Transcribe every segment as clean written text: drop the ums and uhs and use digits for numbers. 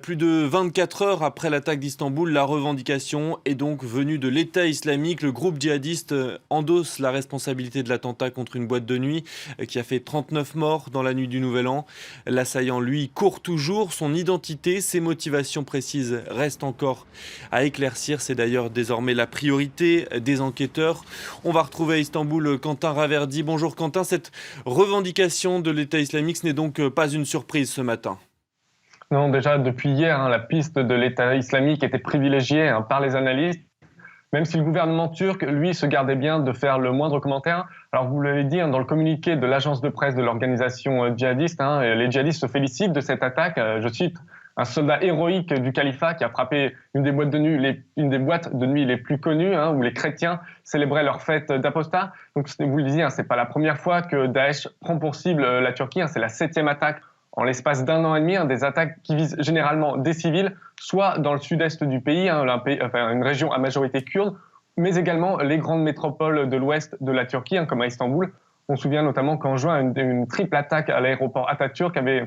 Plus de 24 heures après l'attaque d'Istanbul, la revendication est donc venue de l'État islamique. Le groupe djihadiste endosse la responsabilité de l'attentat contre une boîte de nuit qui a fait 39 morts dans la nuit du Nouvel An. L'assaillant, lui, court toujours. Son identité, ses motivations précises restent encore à éclaircir. C'est d'ailleurs désormais la priorité des enquêteurs. On va retrouver à Istanbul Quentin Raverdi. Bonjour Quentin, cette revendication de l'État islamique, ce n'est donc pas une surprise ce matin. Non, déjà depuis hier, la piste de l'État islamique était privilégiée par les analystes, même si le gouvernement turc, lui, se gardait bien de faire le moindre commentaire. Alors vous l'avez dit, dans le communiqué de l'agence de presse de l'organisation djihadiste, les djihadistes se félicitent de cette attaque. Je cite, un soldat héroïque du califat qui a frappé une des boîtes de nuit les plus connues, où les chrétiens célébraient leur fête d'apostat. Donc vous le disiez, c'est pas la première fois que Daesh prend pour cible la Turquie, c'est la 7e attaque en l'espace d'un an et demi, des attaques qui visent généralement des civils, soit dans le sud-est du pays, une région à majorité kurde, mais également les grandes métropoles de l'ouest de la Turquie, comme à Istanbul. On se souvient notamment qu'en juin, une triple attaque à l'aéroport Atatürk avait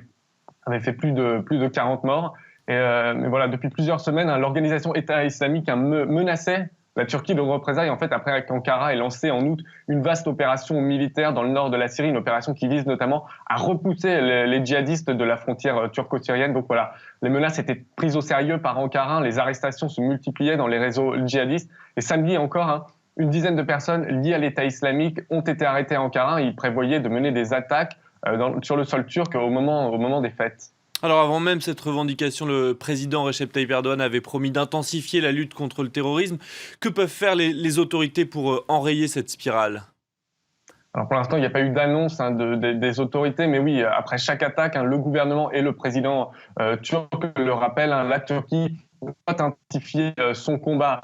fait plus de 40 morts. Mais voilà, depuis plusieurs semaines, l'organisation État islamique menaçait la Turquie de représailles, après qu'Ankara ait lancé en août une vaste opération militaire dans le nord de la Syrie, une opération qui vise notamment à repousser les djihadistes de la frontière turco-syrienne. Donc voilà, les menaces étaient prises au sérieux par Ankara, les arrestations se multipliaient dans les réseaux djihadistes. Et samedi encore, une dizaine de personnes liées à l'État islamique ont été arrêtées à Ankara. Ils prévoyaient de mener des attaques sur le sol turc au moment des fêtes. Alors avant même cette revendication, le président Recep Tayyip Erdogan avait promis d'intensifier la lutte contre le terrorisme. Que peuvent faire les autorités pour enrayer cette spirale ? Alors pour l'instant, il n'y a pas eu d'annonce des autorités, mais oui, après chaque attaque, le gouvernement et le président turc le rappellent, la Turquie doit intensifier son combat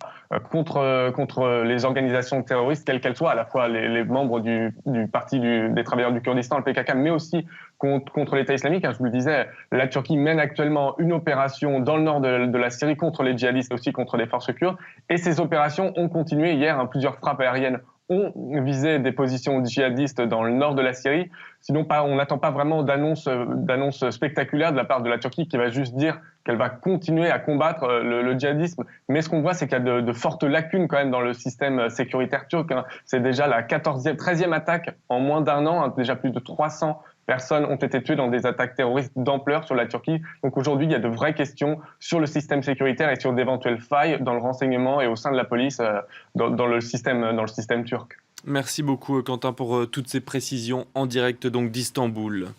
contre les organisations terroristes, quelles qu'elles soient, à la fois les membres du Parti des travailleurs du Kurdistan, le PKK, mais aussi contre l'État islamique. Je vous le disais, la Turquie mène actuellement une opération dans le nord de la Syrie contre les djihadistes et aussi contre les forces kurdes. Et ces opérations ont continué hier, plusieurs frappes aériennes ont visé des positions djihadistes dans le nord de la Syrie. Sinon, on n'attend pas vraiment d'annonce spectaculaire de la part de la Turquie qui va juste dire qu'elle va continuer à combattre le djihadisme. Mais ce qu'on voit, c'est qu'il y a de fortes lacunes quand même dans le système sécuritaire turc. C'est déjà la 13e attaque en moins d'un an. Déjà plus de 300 personnes ont été tuées dans des attaques terroristes d'ampleur sur la Turquie. Donc aujourd'hui, il y a de vraies questions sur le système sécuritaire et sur d'éventuelles failles dans le renseignement et au sein de la police dans le système turc. Merci beaucoup Quentin pour toutes ces précisions en direct donc d'Istanbul.